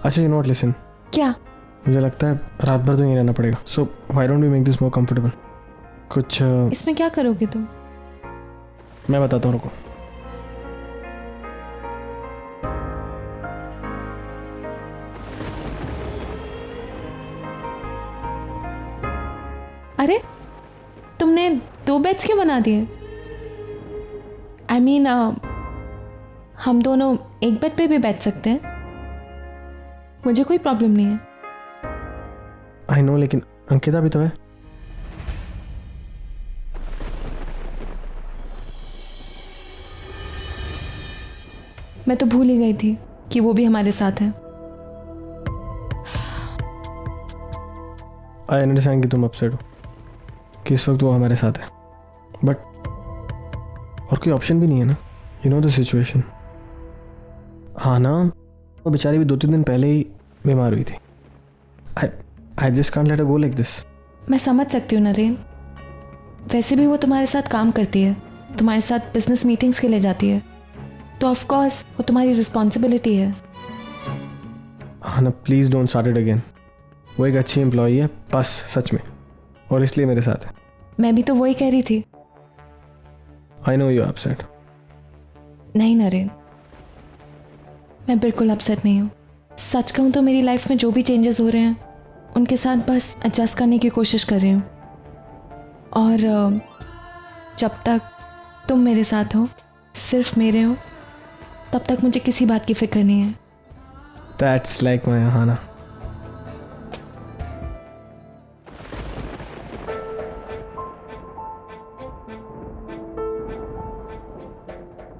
अच्छा, you not listen, क्या? मुझे लगता है रात भर तो यहीं रहना पड़ेगा। So why don't we make this more comfortable? कुछ इसमें क्या करोगे तुम? मैं बताता हूँ, रुको। अरे तुमने 2 बेड्स क्यों बना दिए? आई मीन हम दोनों एक बेड पे भी बैठ सकते हैं, मुझे कोई प्रॉब्लम नहीं है। आई नो, लेकिन अंकिता भी तो है। मैं तो भूल ही गई थी कि वो भी हमारे साथ है। आई अंडरस्टैंड कि तुम अपसेट हो कि इस वक्त वो हमारे साथ है, बट और कोई ऑप्शन भी नहीं है ना। You know the situation. हाँ ना, वो बेचारी भी 2-3 दिन पहले ही बीमार हुई थी। I just can't let her go like this. मैं समझ सकती हूँ नरेन, वैसे भी वो तुम्हारे साथ काम करती है, तुम्हारे साथ बिजनेस मीटिंग्स के लिए जाती है, तो ऑफ कोर्स वो तुम्हारी रिस्पॉन्सिबिलिटी है। हाँ ना, please don't start it again. वो एक अच्छी एम्प्लॉई है बस, सच में, और इसलिए मेरे साथ है। मैं भी तो वही कह रही थी। I know you are upset. नहीं नरेन, मैं बिल्कुल अपसेट नहीं हूँ। सच कहूँ तो मेरी लाइफ में जो भी चेंजेस हो रहे हैं उनके साथ बस एडजस्ट करने की कोशिश कर रही हूँ, और जब तक तुम मेरे साथ हो, सिर्फ मेरे हो, तब तक मुझे किसी बात की फिक्र नहीं है। दैट्स लाइक माय हाना।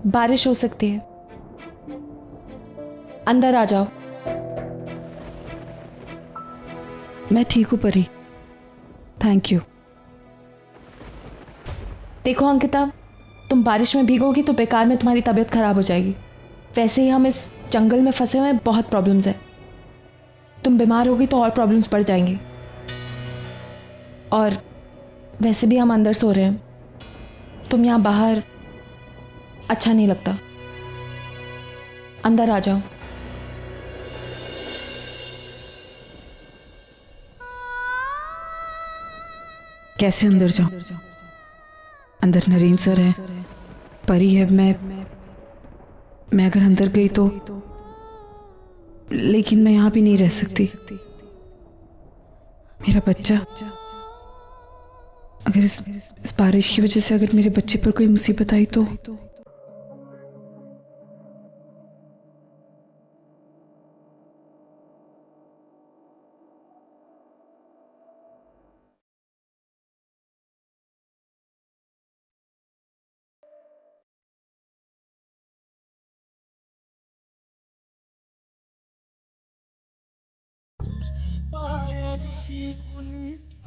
बारिश हो सकती है, अंदर आ जाओ। मैं ठीक हूँ परी, थैंक यू। देखो अंकिता, तुम बारिश में भीगोगी तो बेकार में तुम्हारी तबीयत खराब हो जाएगी। वैसे ही हम इस जंगल में फंसे हुए हैं, बहुत प्रॉब्लम्स है। तुम बीमार होगी तो और प्रॉब्लम्स बढ़ जाएंगी, और वैसे भी हम अंदर सो रहे हैं, तुम यहाँ बाहर अच्छा नहीं लगता। अंदर आ जाओ। कैसे अंदर जाऊं? अंदर नरेन सर है, परी है, मैं अगर अंदर गई तो, लेकिन मैं यहाँ भी नहीं रह सकती। मेरा बच्चा, अगर इस बारिश की वजह से अगर मेरे बच्चे पर कोई मुसीबत आई तो।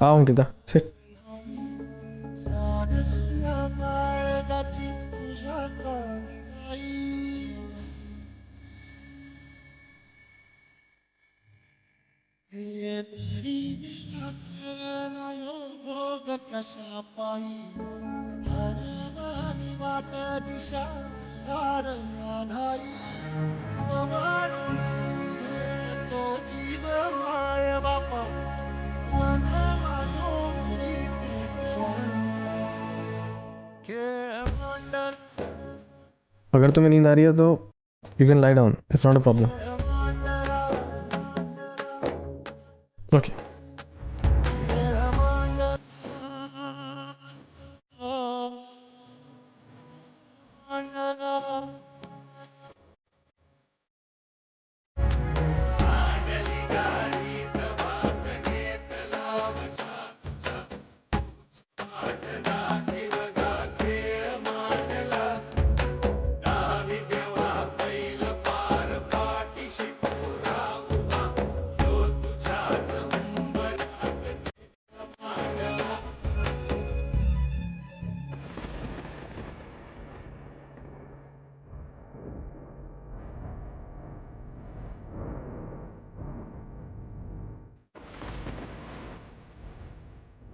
आओ अंकिता, सिट। अगर तुम्हें नींद आ रही है तो you can lie down, it's not a problem. Okay.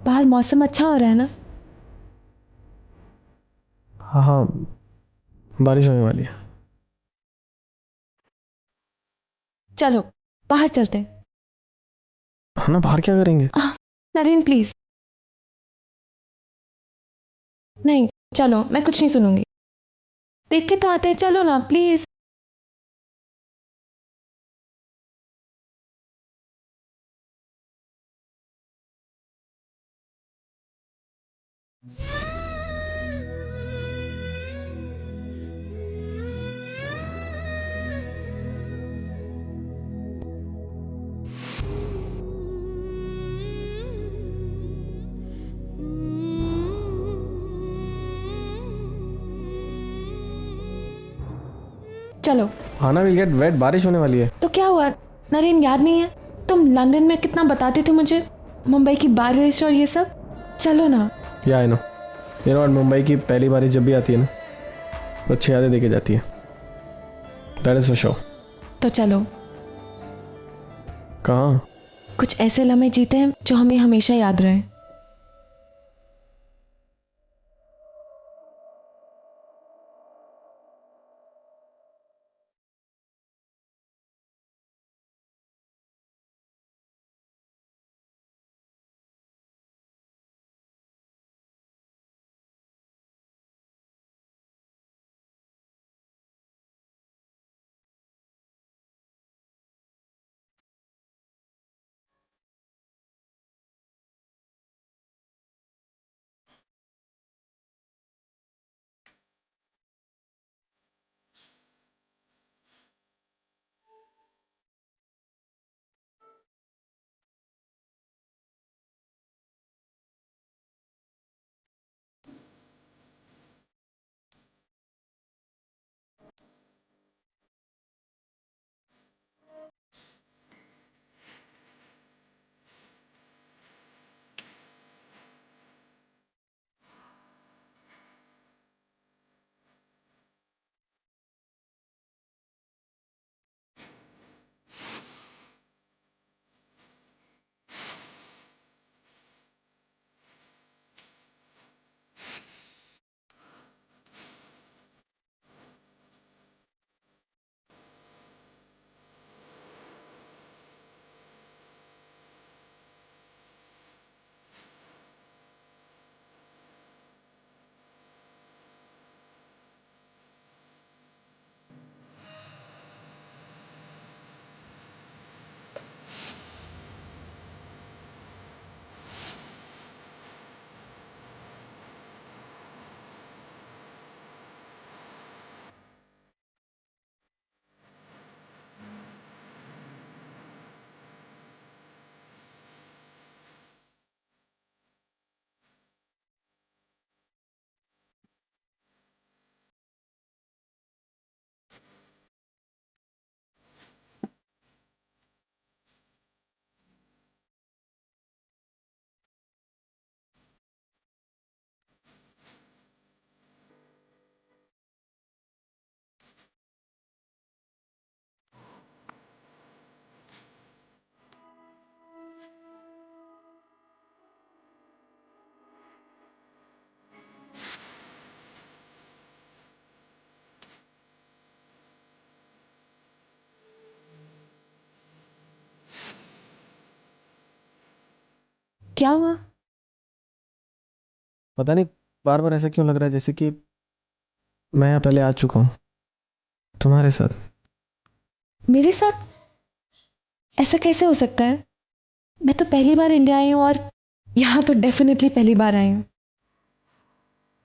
बाहर मौसम अच्छा हो रहा है ना? हाँ हाँ, बारिश होने वाली है। चलो बाहर चलते हैं। हाँ ना, बाहर क्या करेंगे? नरेन प्लीज। नहीं चलो, मैं कुछ नहीं सुनूंगी। देख के तो आते हैं, चलो ना प्लीज। चलो। हाँ ना, विल गेट वेट, बारिश होने वाली है। तो क्या हुआ नरेन, याद नहीं है? तुम लंदन में कितना बताते थे मुझे, मुंबई की बारिश और ये सब। चलो ना। या आई नो, यू नो, मुंबई की पहली बारिश जब भी आती है ना, वो अच्छी यादें देके जाती है। That is a show. तो चलो। कहाँ? कुछ ऐसे लम्हे जीते हैं जो हमें हमेशा याद रहे। क्या हुआ? पता नहीं, बार बार ऐसा क्यों लग रहा है जैसे कि मैं यहाँ पहले आ चुका हूँ तुम्हारे साथ। मेरे साथ? ऐसा कैसे हो सकता है? मैं तो पहली बार इंडिया आई हूँ, और यहाँ तो डेफिनेटली पहली बार आई हूँ।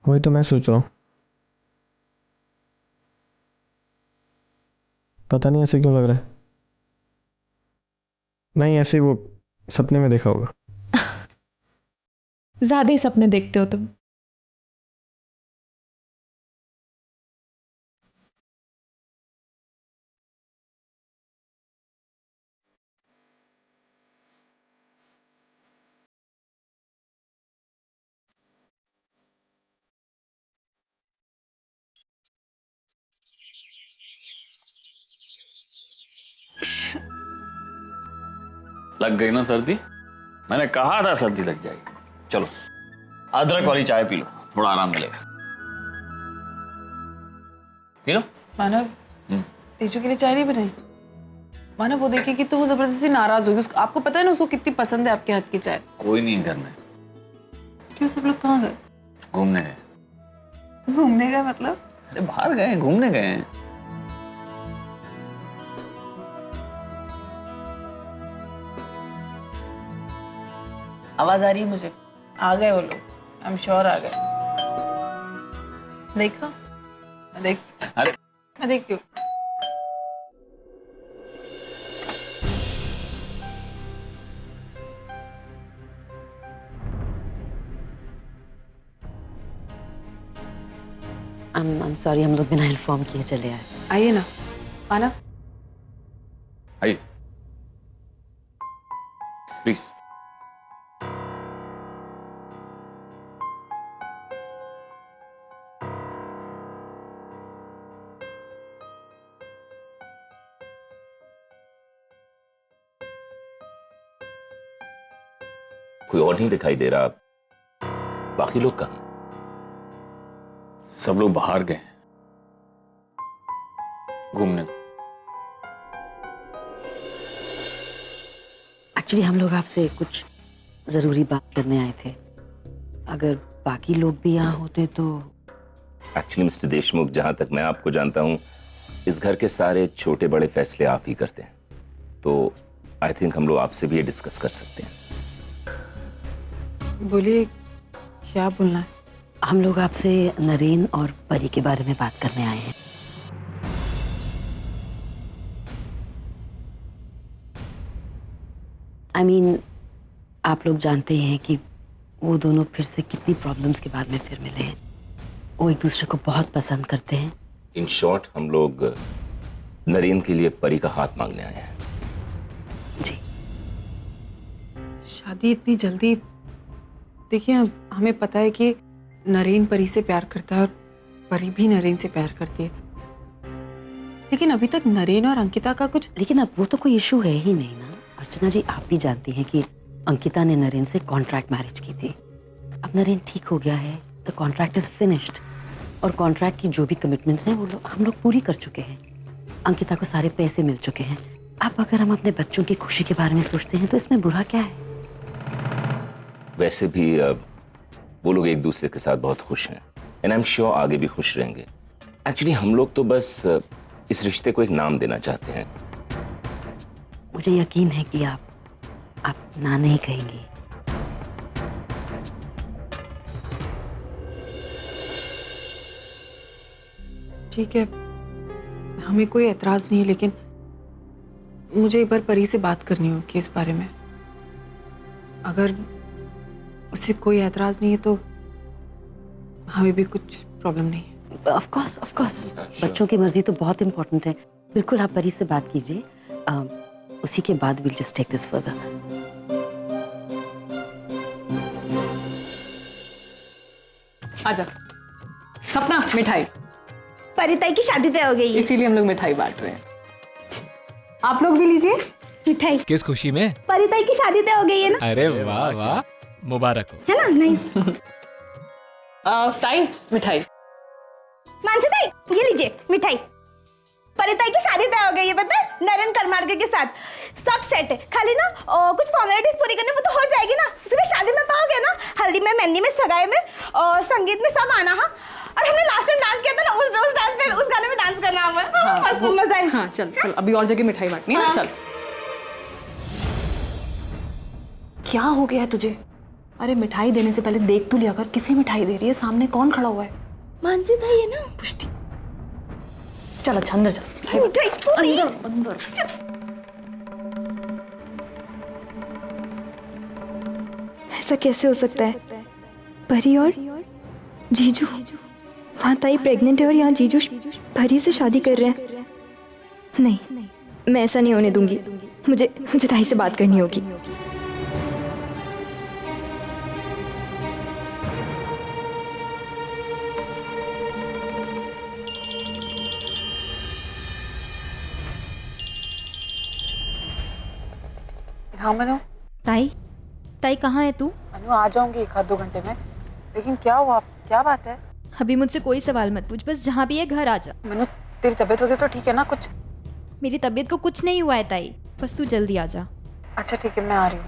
वही तो मैं सोच रहा हूँ, पता नहीं ऐसे क्यों लग रहा है। नहीं, ऐसे ही वो सपने में देखा होगा। ज्यादा ही सपने देखते हो तुम। लग गई ना सर्दी? मैंने कहा था सर्दी लग जाएगी। चलो अदरक वाली चाय पी लो, थोड़ा आराम मिलेगा। P low. मानव, तेजू के लिए चाय नहीं बनाई? माना वो देखेगी तो वो जबरदस्ती नाराज होगी। आपको पता है ना उसको कितनी पसंद है आपके हाथ की चाय। कोई नहीं है घर में। क्यों, सब लोग कहाँ गए? घूमने गए। घूमने गए मतलब? अरे बाहर गए, घूमने गए हैं। आवाज आ रही है मुझे, आ गए वो लोग, आई एम श्योर आ गए। देखा, अरे मैं देखती हूँ। I'm sorry, हम लोग बिना इन्फॉर्म किए चले आए। आइए ना, आना। आइए प्लीज। कोई और नहीं दिखाई दे रहा, बाकी लोग कहाँ? सब लोग बाहर गए घूमने। एक्चुअली हम लोग आपसे कुछ जरूरी बात करने आए थे। अगर बाकी लोग भी यहाँ होते तो। एक्चुअली मिस्टर देशमुख, जहां तक मैं आपको जानता हूं, इस घर के सारे छोटे बड़े फैसले आप ही करते हैं, तो आई थिंक हम लोग आपसे भी ये डिस्कस कर सकते हैं। बोलिए, क्या बोलना है? हम लोग आपसे नरेन और परी के बारे में बात करने आए हैं। I mean, आप लोग जानते ही हैं कि वो दोनों फिर से कितनी प्रॉब्लम्स के बाद में फिर मिले हैं। वो एक दूसरे को बहुत पसंद करते हैं। इन शॉर्ट, हम लोग नरेन के लिए परी का हाथ मांगने आए हैं। जी। शादी इतनी जल्दी? देखिए, हमें पता है कि नरेन परी से प्यार करता है और परी भी नरेन से प्यार करती है, लेकिन अभी तक नरेन और अंकिता का कुछ। लेकिन अब वो तो कोई इशू है ही नहीं ना। अर्चना जी, आप भी जानती हैं कि अंकिता ने नरेन से कॉन्ट्रैक्ट मैरिज की थी। अब नरेन ठीक हो गया है, द कॉन्ट्रैक्ट इज फिनिश्ड, और कॉन्ट्रैक्ट की जो भी कमिटमेंट्स हैं वो हम लोग पूरी कर चुके हैं। अंकिता को सारे पैसे मिल चुके हैं। अब अगर हम अपने बच्चों की खुशी के बारे में सोचते हैं तो इसमें बुरा क्या है? वैसे भी वो लोग एक दूसरे के साथ बहुत खुश हैं, एंड आई एम श्योर आगे भी खुश रहेंगे। एक्चुअली हम लोग तो बस इस रिश्ते को एक नाम देना चाहते हैं। मुझे यकीन है कि आप ना नहीं कहेंगी। ठीक है, हमें कोई एतराज नहीं है, लेकिन मुझे एक बार परी से बात करनी होगी इस बारे में। अगर उसे कोई एतराज नहीं है तो हमें भी कुछ प्रॉब्लम नहीं है। ऑफ कोर्स, बच्चों की मर्जी तो बहुत इंपॉर्टेंट है। बिल्कुल, आप परी से बात कीजिए, उसी के बाद will just take this further. आजा सपना, मिठाई। परिताई की शादी तय हो गई है, इसीलिए हम लोग मिठाई बांट रहे हैं। आप लोग भी लीजिए मिठाई। किस खुशी में? परिताई की शादी तय हो गई है ना? अरे वाह वाह, मुबारक हो। है ना? नहीं ताई, मिठाई। मानसी ताई, ये लीजिए मिठाई। परिताई की शादी तय हो गई है, पता है? नरेन करमारकर के साथ सब सेट है, खाली ना कुछ फॉर्मेलिटीज पूरी करनी, वो तो हो जाएगी ना। इसमें शादी में पाओगे ना, हल्दी में, मेहंदी में, सगाई में और संगीत में सब आना। हाँ, और हमने लास्ट टाइम डांस किया था ना, उस डांस पे, उस गाने में डांस करना हमें। मस्त मजा आएगा। हाँ, चल अभी और जगह मिठाई बांटनी है। चल। क्या हो गया है तुझे? अरे मिठाई देने से पहले देख तो लिया कर, किसे मिठाई दे रही है, सामने कौन खड़ा हुआ है? मानसी ताई है ना? पुष्टि। चल अच्छा अंदर चल। मिठाई अंदर अंदर। ऐसा कैसे हो सकता है? परी और जीजू, वहाँ ताई प्रेग्नेंट है और यहाँ जीजू परी से शादी कर रहे हैं। नहीं, मैं ऐसा नहीं होने दूंगी। मुझे ताई से बात करनी होगी। हाँ मनु। ताई कहाँ है तू? मनु, आ जाऊंगी 1-2 घंटे में। लेकिन क्या हुआ, क्या बात है? अभी मुझसे कोई सवाल मत पूछ, बस जहाँ भी है घर आ जा। मनु, तेरी तबीयत वगैरह तो ठीक है ना? कुछ मेरी तबीयत को कुछ नहीं हुआ है ताई, बस तू जल्दी आ जा। अच्छा ठीक है, मैं आ रही हूँ।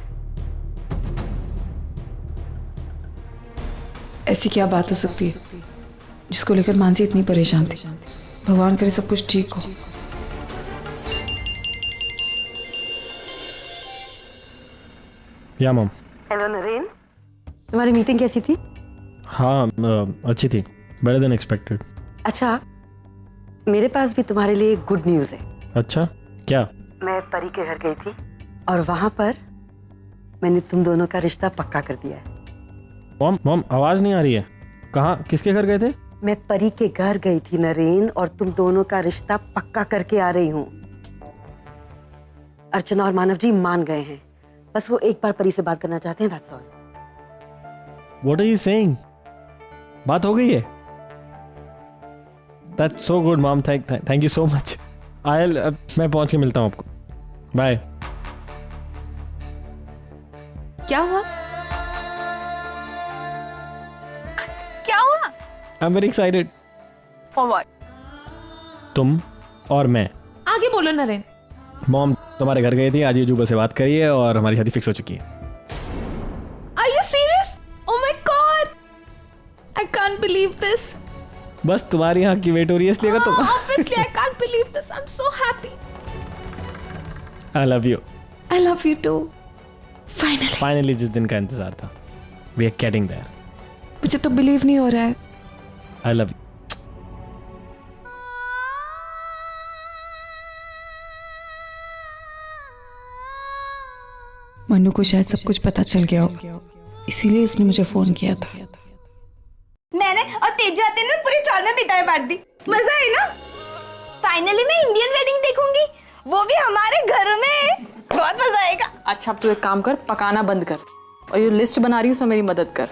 ऐसी क्या बात हो सकती है जिसको लेकर मानसी इतनी परेशान थी? भगवान करे सब कुछ ठीक हो। या मॉम। हेलो नरेन, तुम्हारी मीटिंग कैसी थी? हाँ अच्छी थी, बेटर देन एक्सपेक्टेड। अच्छा, मेरे पास भी तुम्हारे लिए गुड न्यूज़ है। अच्छा क्या? मैं परी के घर गई थी और वहां पर मैंने तुम दोनों का रिश्ता पक्का कर दिया है। मॉम आवाज नहीं आ रही है। कहाँ, किसके घर गए थे? मैं परी के घर गई थी नरेन, और तुम दोनों का रिश्ता पक्का करके आ रही हूँ। अर्चना और मानव जी मान गए हैं, बस वो एक बार परी से बात करना चाहते हैं, that's all. What are you saying? बात हो गई है? That's so good mom, thank you so much. मैं पहुंच के मिलता हूँ आपको। बाय। क्या हुआ? क्या हुआ? I'm very excited. For what? तुम और मैं। आगे बोलो नरेन। मॉम तुम्हारे घर गई थी, आज यूजुबा से बात करिए और हमारी शादी फिक्स हो चुकी है। Are you serious? Oh my God! I can't believe this. बस तुम्हारी यहाँ की वेट हो रही है इसलिए तुम। Obviously, I can't believe this. I'm so happy. I love you. I love you too. Finally. Finally जिस दिन का इंतजार था। We are getting there. मुझे तो बिलीव नहीं हो रहा है। I love you. मनु को शायद सब कुछ पता चल गया हो, इसीलिए उसने मुझे फोन किया था। मैंने और तेज आते ने पूरी चौल में मिठाई बांट दी। मजा है ना? फाइनली मैं इंडियन वेडिंग देखूंगी, वो भी हमारे घर में। बहुत मजा आएगा। अच्छा अब तू एक काम कर, पकाना बंद कर और ये लिस्ट बना रही हूँ, उसमें मेरी मदद कर।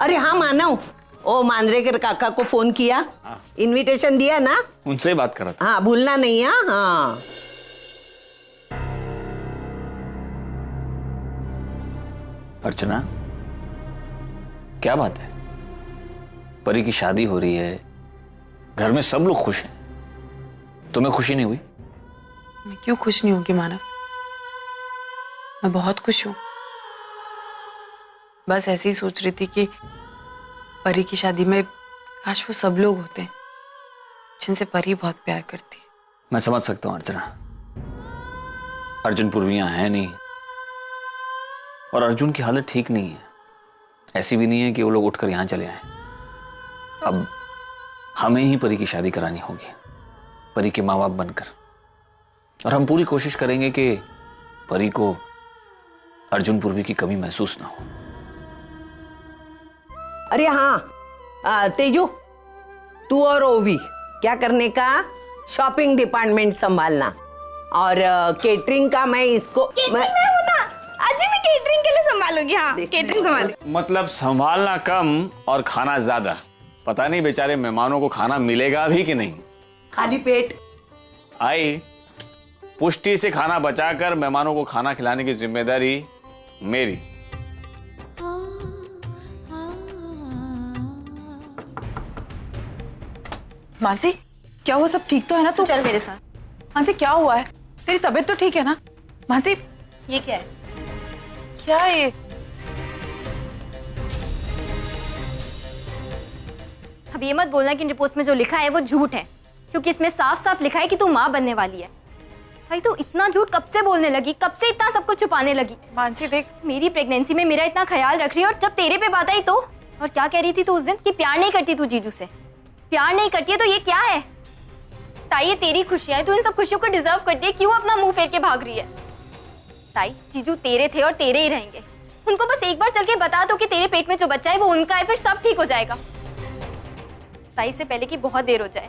अरे हाँ मानव, ओ मांद्रेकर काका को फोन किया, इनविटेशन दिया ना? उनसे ही बात कर रहा था। हाँ भूलना नहीं। हाँ अर्चना, क्या बात है? परी की शादी हो रही है, घर में सब लोग खुश हैं, तुम्हें खुशी नहीं हुई? मैं क्यों खुश नहीं होंगी मानव, मैं बहुत खुश हूँ। बस ऐसे ही सोच रही थी कि परी की शादी में काश वो सब लोग होते हैं जिनसे परी बहुत प्यार करती है। मैं समझ सकता हूँ अर्चना, अर्जुन पूर्वियां है नहीं और अर्जुन की हालत ठीक नहीं है। ऐसी भी नहीं है कि वो लोग उठकर यहाँ चले आए। अब हमें ही परी की शादी करानी होगी, परी के माँ बाप बनकर, और हम पूरी कोशिश करेंगे कि परी को अर्जुन पूर्वी की कमी महसूस ना हो। अरे हाँ तेजू, तू और ओवी क्या करने का? शॉपिंग डिपार्टमेंट संभालना, और केटरिंग का मैं इसको मैं हूं ना, आज मैं केटरिंग के लिए संभालूंगी। हाँ केटरिंग संभालूंगी। मतलब संभालना कम और खाना ज्यादा। पता नहीं बेचारे मेहमानों को खाना मिलेगा भी कि नहीं। खाली पेट आई पुष्टि से खाना बचाकर मेहमानों को खाना खिलाने की जिम्मेदारी मेरी। मानसी, क्या हुआ? सब ठीक तो है ना? तू चल मेरे साथ। मानसी क्या हुआ है? तेरी तबीयत तो ठीक है ना? मानसी ये क्या है? क्या है ये? अब ये मत बोलना कि रिपोर्ट्स में जो लिखा है वो झूठ है, क्योंकि इसमें साफ साफ लिखा है कि तू माँ बनने वाली है। भाई तू इतना झूठ कब से बोलने लगी? कब से इतना सब कुछ छुपाने लगी? मानसी देख, मेरी प्रेगनेंसी में मेरा इतना ख्याल रख रही है, और जब तेरे पे बात आई तो? और क्या कह रही थी तू उस दिन कि प्यार नहीं करती तू जीजू से? प्यार नहीं करती है तो ये क्या है? ताई ये तेरी खुशियां हैं, तू इन सब खुशियों को डिजर्व करती है, क्यों अपना मुंह फेर के भाग रही है? ताई जीजू तेरे थे और तेरे ही रहेंगे। उनको बस एक बार चल के बता दो कि तेरे पेट में जो बच्चा है वो उनका है, फिर सब ठीक हो जाएगा। ताई से पहले कि बहुत देर हो जाए,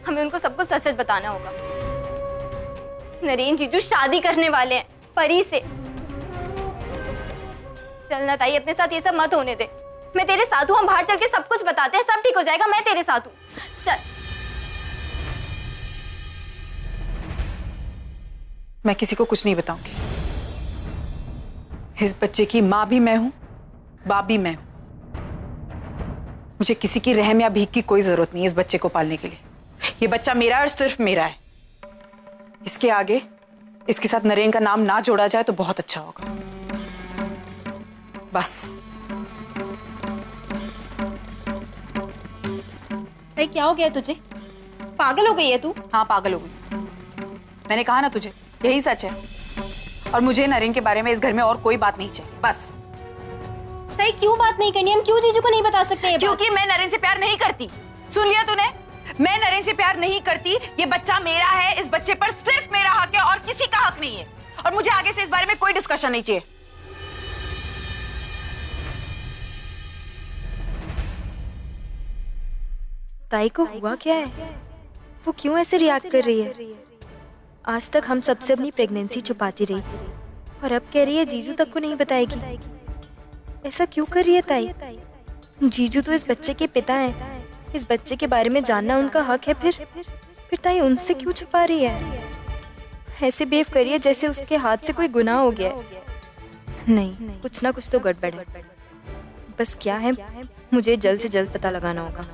हमें उनको सब कुछ सच बताना होगा। नरेन जीजू शादी करने वाले हैं परी से। चलना ताई, अपने साथ ये सब मत होने दे। मैं तेरे साथ हूँ, हम बाहर चल के सब कुछ बताते हैं, सब ठीक हो जाएगा। मैं तेरे साथ हूँ, चल। मैं किसी को कुछ नहीं बताऊंगी। इस बच्चे की माँ भी मैं हूं, बाप भी मैं हूं। मुझे किसी की रहम या भीख की कोई जरूरत नहीं है इस बच्चे को पालने के लिए। ये बच्चा मेरा है और सिर्फ मेरा है। इसके आगे इसके साथ नरेन का नाम ना जोड़ा जाए तो बहुत अच्छा होगा। बस। ताई क्या हो गया तुझे? पागल हो गई है तू? हाँ पागल हो गई। मैंने कहा ना तुझे, यही सच है। और मुझे नरेन के बारे में इस घर में और कोई बात नहीं चाहिए, बस। ताई क्यों बात नहीं करनी? हम क्यों जीजू को नहीं बता सकते? क्योंकि मैं नरेन से प्यार नहीं करती। सुन लिया तूने? मैं नरेन से प्यार नहीं करती। ये बच्चा मेरा है, इस बच्चे पर सिर्फ मेरा हक है और किसी का हक नहीं है। और मुझे आगे से इस बारे में कोई डिस्कशन नहीं चाहिए। ताई को हुआ क्या है? वो क्यों ऐसे रिएक्ट कर रही है? आज तक हम सबसे अपनी प्रेगनेंसी छुपाती रही और अब कह रही है जीजू तक को नहीं बताएगी। ऐसा क्यों कर रही है ताई? जीजू तो इस बच्चे के पिता हैं। इस बच्चे के बारे में जानना उनका हक है। फिर ताई उनसे क्यों छुपा रही है? ऐसे बिहेव करिए जैसे उसके हाथ से कोई गुनाह हो गया है। नहीं, कुछ ना कुछ तो गड़बड़ है। बस क्या है, मुझे जल्द से जल्द पता लगाना होगा।